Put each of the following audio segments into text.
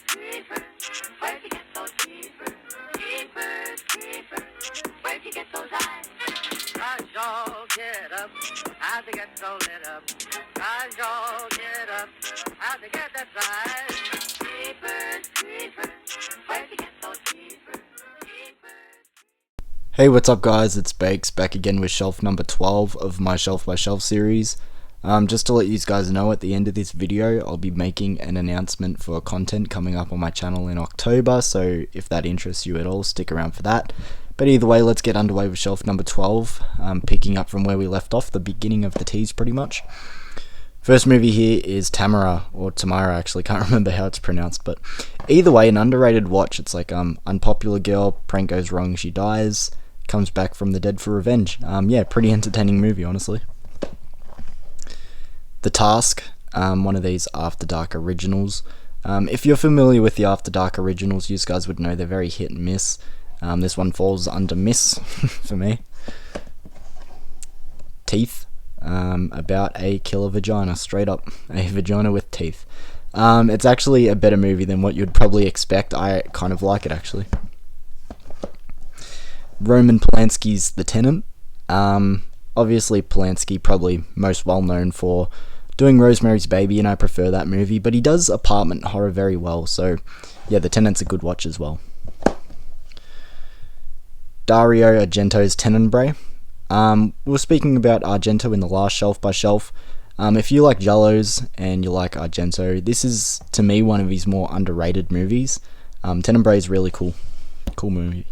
creepers, where'd you get those creepers? Creepers, creepers, where'd you get those eyes? Cause y'all get up, how'd they get so lit up? Cause y'all get up, how'd they get that size? Creepers, creepers, where'd you get those creepers? Hey, what's up guys, it's Bakes back again with shelf number 12 of my Shelf by Shelf series. Just to let you guys know, at the end of this video I'll be making an announcement for content coming up on my channel in October, so if that interests you at all, stick around for that. But either way, let's get underway with shelf number 12, picking up from where we left off, the beginning of the tease pretty much. First movie here is Tamara, or Tamara, actually, can't remember how it's pronounced, but either way, an underrated watch. It's like, unpopular girl, prank goes wrong, she dies, comes back from the dead for revenge. Yeah, pretty entertaining movie, honestly. The Task, one of these After Dark originals. If you're familiar with the After Dark originals, you guys would know they're very hit and miss. This one falls under miss for me. Teeth, about a killer vagina, straight up, a vagina with teeth. It's actually a better movie than what you'd probably expect. I kind of like it, actually. Roman Polanski's The Tenant. Obviously Polanski probably most well known for doing Rosemary's Baby, and I prefer that movie, but he does apartment horror very well, so yeah, The Tenant's a good watch as well. Dario Argento's Tenebrae. We were speaking about Argento in the last Shelf by Shelf. If you like Giallos and you like Argento, this is, to me, one of his more underrated movies. Tenebrae is really cool movie.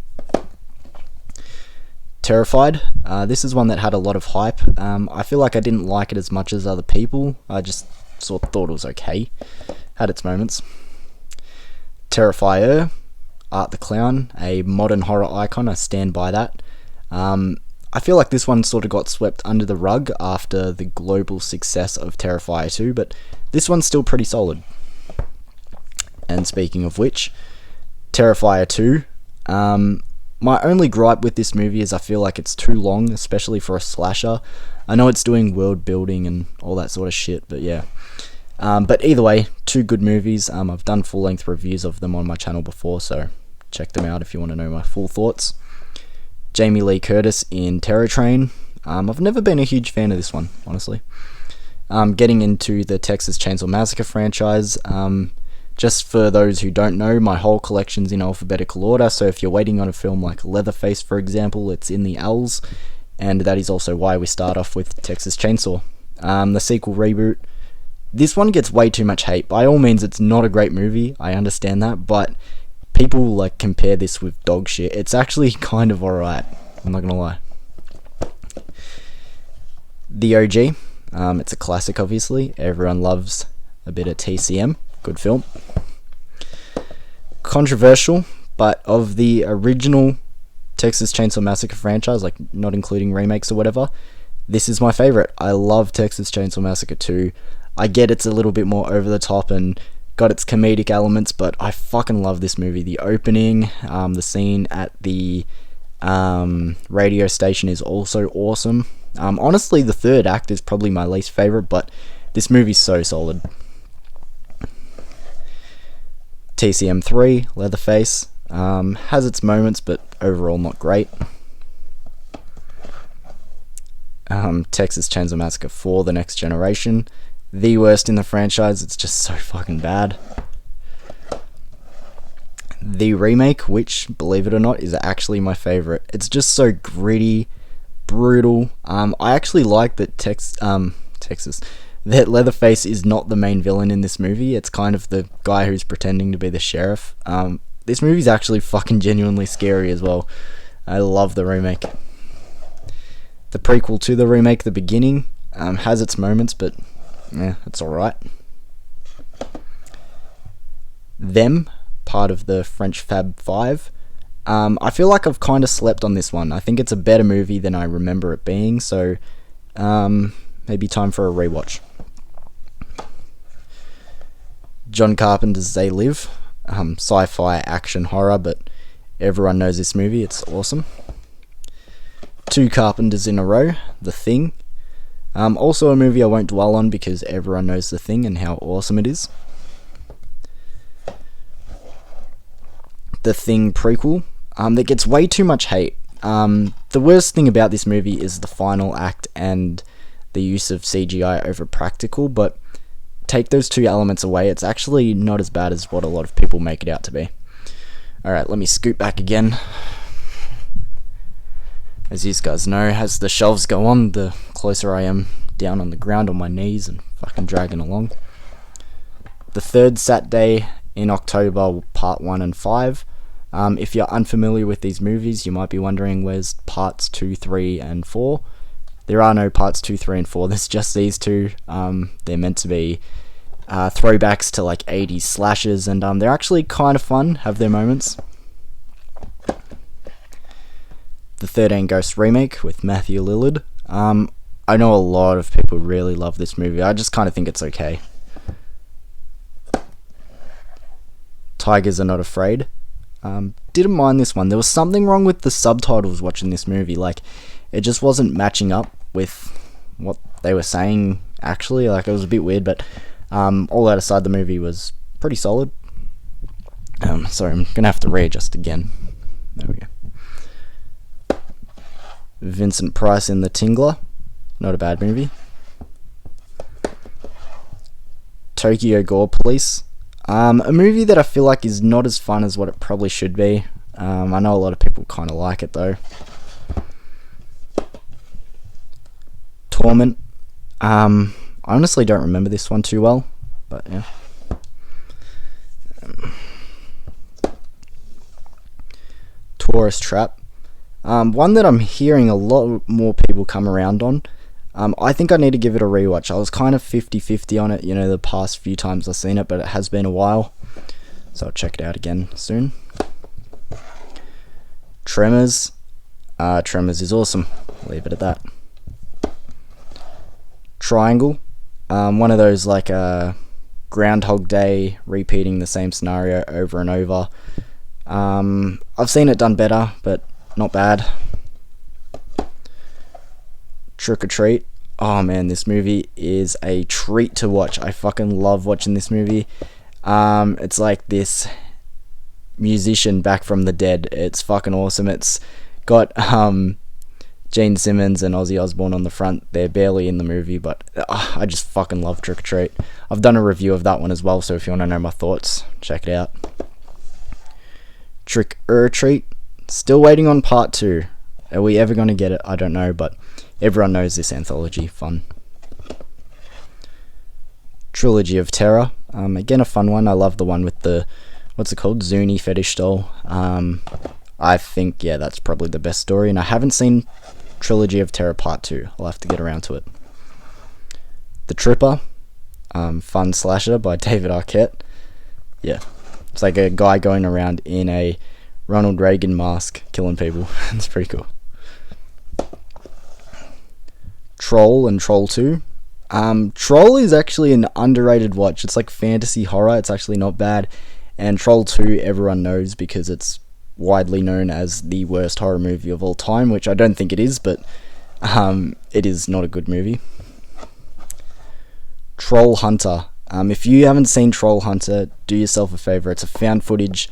Terrified. This is one that had a lot of hype. I feel like I didn't like it as much as other people. I just sort of thought it was okay. Had its moments. Terrifier. Art the Clown, a modern horror icon. I stand by that. I feel like this one sort of got swept under the rug after the global success of Terrifier 2, but this one's still pretty solid. And speaking of which, Terrifier 2, my only gripe with this movie is I feel like it's too long, especially for a slasher. I know it's doing world building and all that sort of shit, but yeah. But either way, two good movies. I've done full-length reviews of them on my channel before, so check them out if you want to know my full thoughts. Jamie Lee Curtis in Terror Train. I've never been a huge fan of this one, honestly. Getting into the Texas Chainsaw Massacre franchise. Just for those who don't know, my whole collection's in alphabetical order, so if you're waiting on a film like Leatherface, for example, it's in the L's, and that is also why we start off with Texas Chainsaw. The sequel reboot. This one gets way too much hate. By all means, it's not a great movie, I understand that, but people like compare this with dog shit. It's actually kind of alright, I'm not gonna lie. The OG, it's a classic obviously, everyone loves a bit of TCM, good film. Controversial, but of the original Texas Chainsaw Massacre franchise, like not including remakes or whatever, this is my favourite. I love Texas Chainsaw Massacre 2. I get it's a little bit more over the top and got its comedic elements, but I fucking love this movie. The opening, the scene at the radio station is also awesome. Honestly, the third act is probably my least favourite, but this movie's so solid. TCM 3, Leatherface, has its moments, but overall not great. Texas Chainsaw Massacre 4, The Next Generation. The worst in the franchise, it's just so fucking bad. The remake, which, believe it or not, is actually my favourite. It's just so gritty, brutal. I actually like that that Leatherface is not the main villain in this movie. It's kind of the guy who's pretending to be the sheriff. This movie's actually fucking genuinely scary as well. I love the remake. The prequel to the remake, The Beginning, has its moments, but yeah, it's alright. Them, part of the French Fab Five. I feel like I've kind of slept on this one. I think it's a better movie than I remember it being, so maybe time for a rewatch. John Carpenter's They Live, sci-fi action horror, but everyone knows this movie, it's awesome. Two Carpenters in a Row, The Thing. Also a movie I won't dwell on because everyone knows The Thing and how awesome it is. The Thing prequel that gets way too much hate. The worst thing about this movie is the final act and the use of CGI over practical, but take those two elements away, it's actually not as bad as what a lot of people make it out to be. Alright, let me scoot back again. As you guys know, as the shelves go on, the closer I am down on the ground on my knees and fucking dragging along. The third Saturday in October, part 1 and 5. If you're unfamiliar with these movies, you might be wondering where's parts 2, 3, and 4. There are no parts 2, 3, and 4. There's just these two. They're meant to be throwbacks to like 80s slashers, and they're actually kind of fun, have their moments. The 13 Ghosts remake with Matthew Lillard. I know a lot of people really love this movie. I just kind of think it's okay. Tigers Are Not Afraid. Didn't mind this one. There was something wrong with the subtitles watching this movie. Like, it just wasn't matching up with what they were saying, actually. Like, it was a bit weird, but all that aside, the movie was pretty solid. Sorry, I'm going to have to readjust again. There we go. Vincent Price in The Tingler. Not a bad movie. Tokyo Gore Police. A movie that I feel like is not as fun as what it probably should be. I know a lot of people kind of like it though. Torment. I honestly don't remember this one too well, but yeah. Tourist Trap. One that I'm hearing a lot more people come around on. I think I need to give it a rewatch. I was kind of 50-50 on it, the past few times I've seen it, but it has been a while. So I'll check it out again soon. Tremors. Tremors is awesome. I'll leave it at that. Triangle. One of those like Groundhog Day, repeating the same scenario over and over. I've seen it done better, but not bad. Trick or Treat. Oh man, this movie is a treat to watch. I fucking love watching this movie. It's like this musician back from the dead. It's fucking awesome. It's got Gene Simmons and Ozzy Osbourne on the front. They're barely in the movie, but I just fucking love Trick or Treat. I've done a review of that one as well, so if you want to know my thoughts, check it out. Trick or Treat. Still waiting on part 2. Are we ever going to get it? I don't know, but everyone knows this anthology. Fun. Trilogy of Terror. Again, a fun one. I love the one with the, what's it called? Zuni fetish doll. I think, yeah, that's probably the best story, and I haven't seen Trilogy of Terror Part 2. I'll have to get around to it. The Tripper. Fun slasher by David Arquette. Yeah. It's like a guy going around in a Ronald Reagan mask killing people. It's pretty cool. Troll and Troll 2. Troll is actually an underrated watch. It's like fantasy horror. It's actually not bad. And Troll 2 everyone knows because it's widely known as the worst horror movie of all time, which I don't think it is, but it is not a good movie. Troll Hunter. If you haven't seen Troll Hunter, do yourself a favour. It's a found footage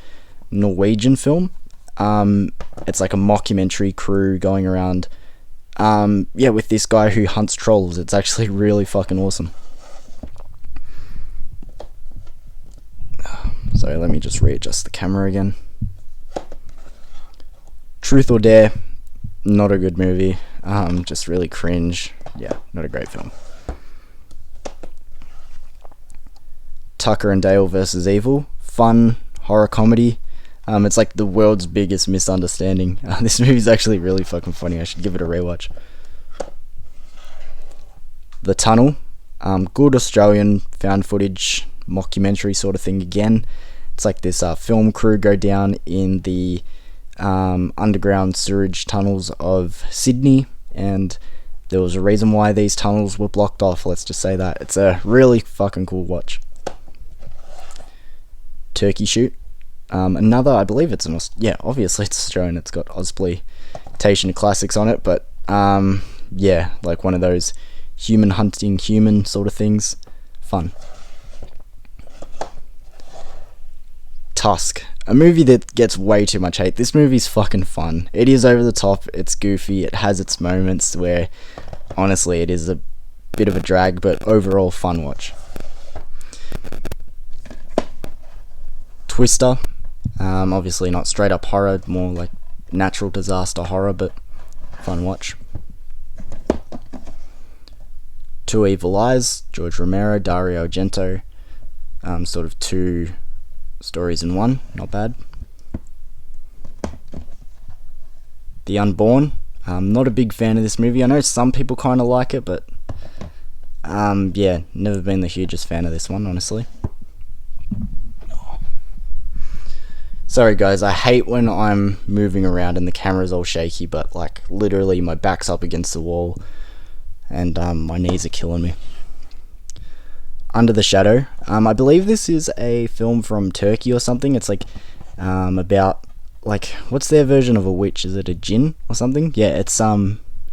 Norwegian film. It's like a mockumentary crew going around with this guy who hunts trolls. It's actually really fucking awesome. Sorry, let me just readjust the camera again. Truth or Dare. Not a good movie. Just really cringe. Yeah, not a great film. Tucker and Dale vs. Evil. Fun horror comedy. It's like the world's biggest misunderstanding. This movie's actually really fucking funny. I should give it a rewatch. The Tunnel. Good Australian found footage mockumentary sort of thing again. It's like this film crew go down in the underground sewage tunnels of Sydney, and there was a reason why these tunnels were blocked off, let's just say that. It's a really fucking cool watch. Turkey Shoot. Another, I believe it's obviously it's Australian. It's got Ozploitation classics on it, but like one of those human hunting human sort of things. Fun. Tusk, a movie that gets way too much hate. This movie's fucking fun. It is over the top, it's goofy, it has its moments where, honestly, it is a bit of a drag, but overall fun watch. Twister, obviously not straight up horror, more like natural disaster horror, but fun watch. Two Evil Eyes, George Romero, Dario Argento, sort of two stories in one, not bad. The Unborn, I'm not a big fan of this movie. I know some people kind of like it, but yeah, never been the hugest fan of this one, honestly. Sorry guys, I hate when I'm moving around and the camera's all shaky, but like literally my back's up against the wall and my knees are killing me. Under the Shadow, I believe this is a film from Turkey or something. It's like about, like, what's their version of a witch? Is it a jinn or something? Yeah, it's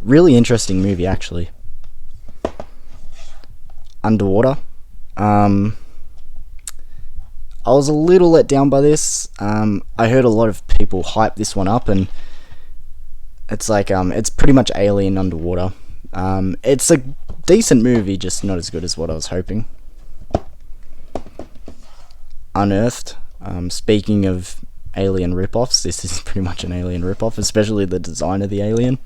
really interesting movie actually. Underwater, I was a little let down by this. I heard a lot of people hype this one up, and it's like it's pretty much Alien underwater. It's a decent movie, just not as good as what I was hoping. Unearthed. Speaking of Alien ripoffs, this is pretty much an Alien ripoff, especially the design of the alien.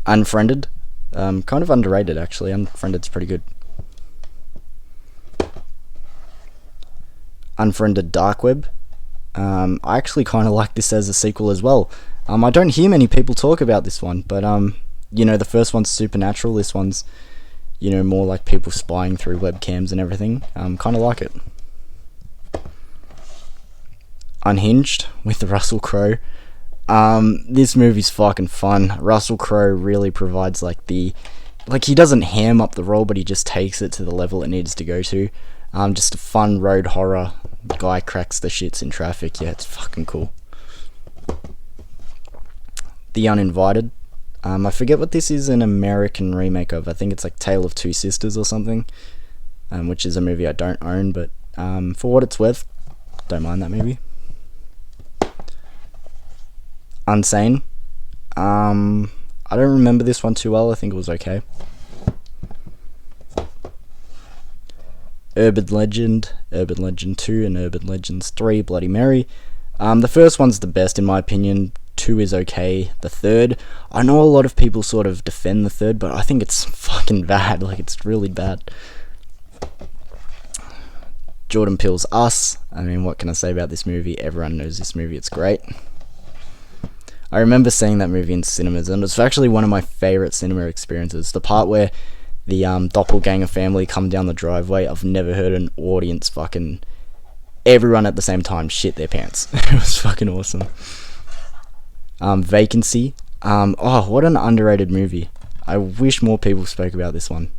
Unfriended. Kind of underrated actually. Unfriended's pretty good. Unfriended Dark Web. I actually kind of like this as a sequel as well. I don't hear many people talk about this one, but you know, the first one's supernatural. This one's, you know, more like people spying through webcams and everything. Kind of like it. Unhinged with Russell Crowe. This movie's fucking fun. Russell Crowe really provides he doesn't ham up the role, but he just takes it to the level it needs to go to. Just a fun road horror. The guy cracks the shits in traffic. Yeah, it's fucking cool. The Uninvited. I forget what this is an American remake of. I think it's like Tale of Two Sisters or something, which is a movie I don't own, but for what it's worth, don't mind that movie. Unsane. I don't remember this one too well. I think it was okay. Urban Legend 2, and Urban Legends 3, Bloody Mary. The first one's the best in my opinion. 2 is okay. The third, I know a lot of people sort of defend the third, but I think it's fucking bad. Like, it's really bad. Jordan Peele's Us. I mean, what can I say about this movie? Everyone knows this movie. It's great. I remember seeing that movie in cinemas, and it's actually one of my favourite cinema experiences. The part where the doppelganger family come down the driveway. I've never heard an audience fucking everyone at the same time shit their pants. It was fucking awesome. Vacancy. Oh, what an underrated movie. I wish more people spoke about this one.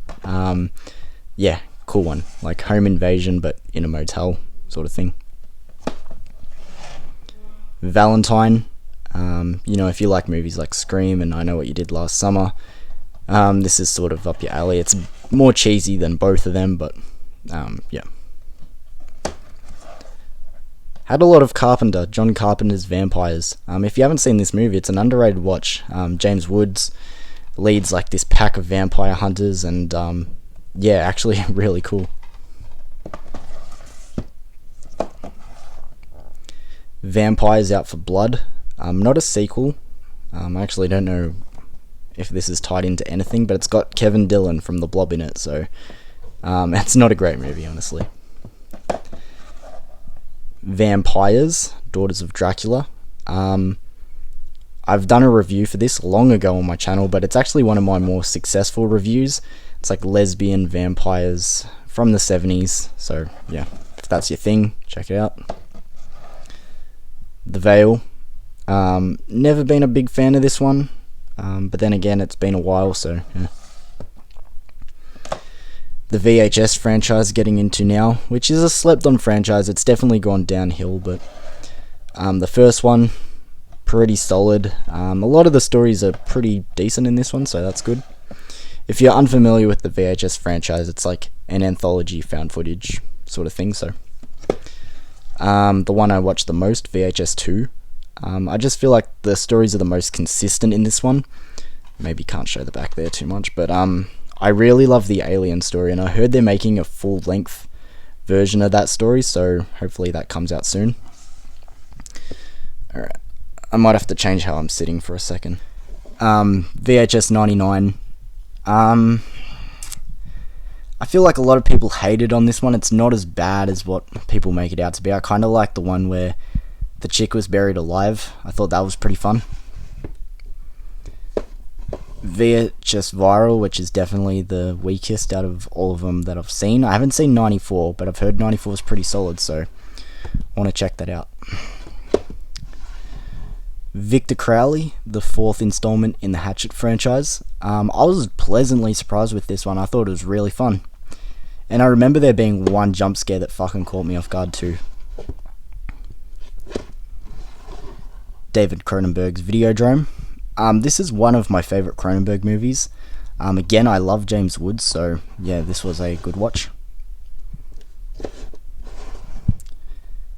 Yeah, cool one. Like home invasion, but in a motel sort of thing. Valentine. You know, if you like movies like Scream and I Know What You Did Last Summer, this is sort of up your alley. It's more cheesy than both of them, but yeah. Had a lot of Carpenter, John Carpenter's Vampires. If you haven't seen this movie, it's an underrated watch. James Woods leads like this pack of vampire hunters, and yeah, actually really cool. Vampires Out for Blood. Not a sequel. I actually don't know if this is tied into anything, but it's got Kevin Dillon from The Blob in it, so it's not a great movie, honestly. Vampires, Daughters of Dracula. I've done a review for this long ago on my channel, but it's actually one of my more successful reviews. It's like lesbian vampires from the 70s, so yeah, if that's your thing, check it out. The Veil. Never been a big fan of this one, but then again, it's been a while, so yeah. The VHS franchise getting into now, which is a slept-on franchise. It's definitely gone downhill, but the first one, pretty solid. A lot of the stories are pretty decent in this one, so that's good. If you're unfamiliar with the VHS franchise, it's like an anthology found footage sort of thing, so The one I watched the most, VHS 2. I just feel like the stories are the most consistent in this one. Maybe can't show the back there too much, but I really love the Alien story, and I heard they're making a full-length version of that story, so hopefully that comes out soon. Alright, I might have to change how I'm sitting for a second. VHS 99. I feel like a lot of people hated on this one. It's not as bad as what people make it out to be. I kind of like the one where the chick was buried alive. I thought that was pretty fun. VHS Viral, which is definitely the weakest out of all of them that I've seen. I haven't seen 94, but I've heard 94 is pretty solid, so I want to check that out. Victor Crowley, the 4th installment in the Hatchet franchise. I was pleasantly surprised with this one. I thought it was really fun. And I remember there being one jump scare that fucking caught me off guard too. David Cronenberg's Videodrome. This is one of my favourite Cronenberg movies. Again, I love James Woods, so yeah, this was a good watch.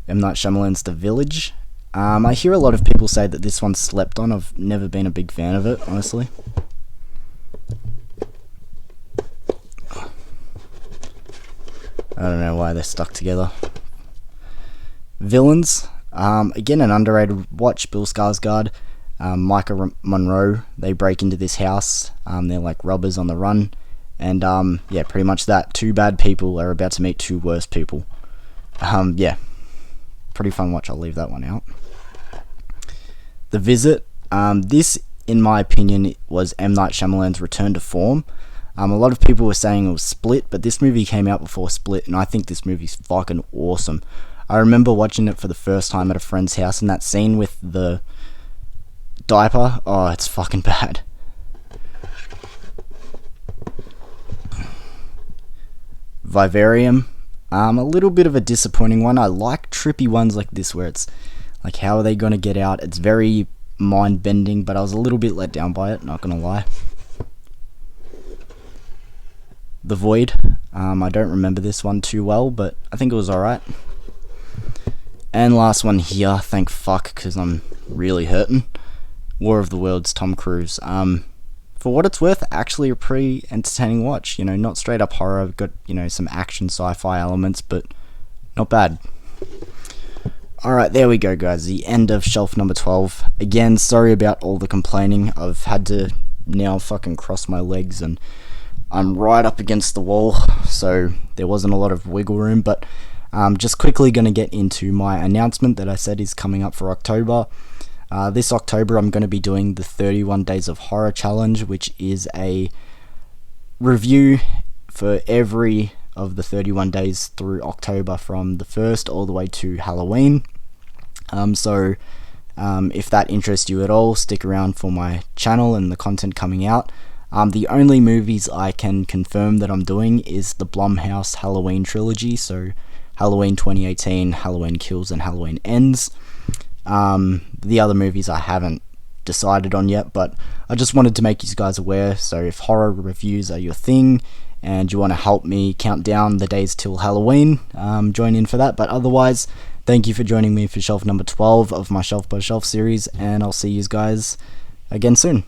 M. Night Shyamalan's The Village. I hear a lot of people say that this one's slept on. I've never been a big fan of it, honestly. I don't know why they're stuck together. Villains. Again, an underrated watch. Bill Skarsgård, Micah Monroe. They break into this house. They're like robbers on the run. And yeah, pretty much that. Two bad people are about to meet two worse people. Yeah. Pretty fun watch. I'll leave that one out. The Visit. This, in my opinion, was M. Night Shyamalan's return to form. A lot of people were saying it was Split, but this movie came out before Split, and I think this movie's fucking awesome. I remember watching it for the first time at a friend's house, and that scene with the diaper, oh, it's fucking bad. Vivarium. A little bit of a disappointing one. I like trippy ones like this, where it's like, how are they going to get out? It's very mind-bending, but I was a little bit let down by it, not going to lie. The Void. I don't remember this one too well, but I think it was alright. And last one here, thank fuck, because I'm really hurting. War of the Worlds, Tom Cruise. For what it's worth, actually a pretty entertaining watch. You know, not straight up horror, got, you know, some action sci-fi elements, but not bad. Alright, there we go, guys. The end of shelf number 12. Again, sorry about all the complaining. I've had to now fucking cross my legs, and I'm right up against the wall, so there wasn't a lot of wiggle room, but just quickly going to get into my announcement that I said is coming up for October. This October I'm going to be doing the 31 Days of Horror Challenge, which is a review for every of the 31 days through October, from the 1st all the way to Halloween. So if that interests you at all, stick around for my channel and the content coming out. The only movies I can confirm that I'm doing is the Blumhouse Halloween trilogy, so Halloween 2018, Halloween Kills, and Halloween Ends. The other movies I haven't decided on yet, but I just wanted to make you guys aware. So if horror reviews are your thing and you want to help me count down the days till Halloween, join in for that. But otherwise, thank you for joining me for shelf number 12 of my Shelf by Shelf series, and I'll see you guys again soon.